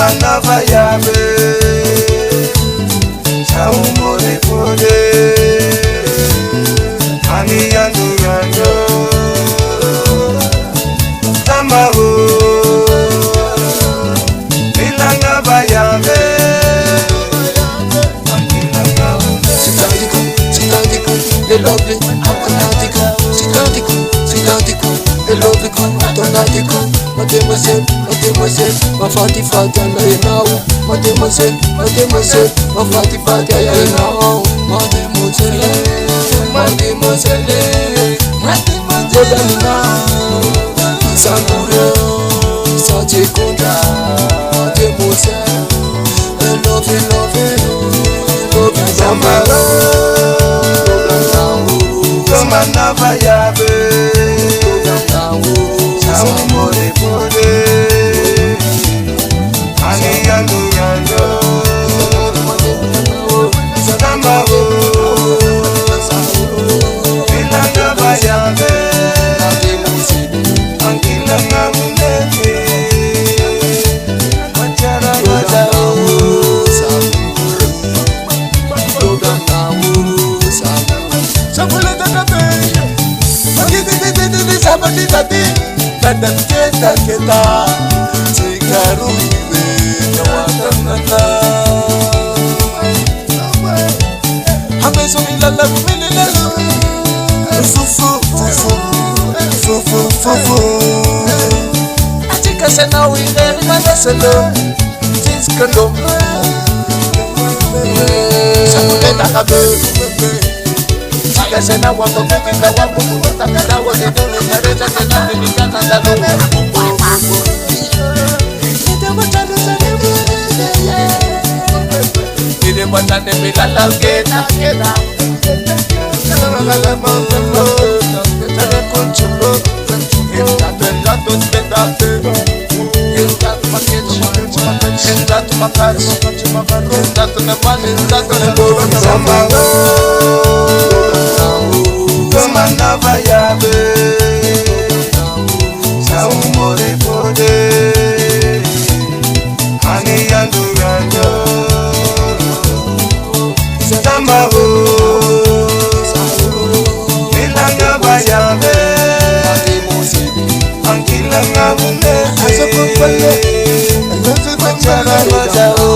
Manava yabe Saumore pode Ani yandu yandu Tamaho Milanga bayabe Sitandiku, the lovely, Amanatiku, Sitandiku, the lovely, Tonatiku, Mademoiselle, ma fati fati now, Mademoiselle, ma fati fati now, Mademoiselle, Sanure, Sajekunda, Mademoiselle, love, Manava yabe Saumore pode Ani yandu yandu Tamaho Milanga bayabe Angkila ngamunete Macara majao Kadang kita Cigaru iwe Nawatanana Hambe sumi lala bumili lala Fufu Achika sena wile Mana selo Jiskandom Sakuleta kabe Sena wako kukita wako kutakada wazidole Nareza sena milikana ndalo Nide watane milala kena Tane kunchulo Engato spendate Engato maketch Engato makatch Engato nemani Engato nemani Manava yabe Saumore pode Ani yandu yandu Tamaho Milanga bayabe Angkila ngamunete Macara majao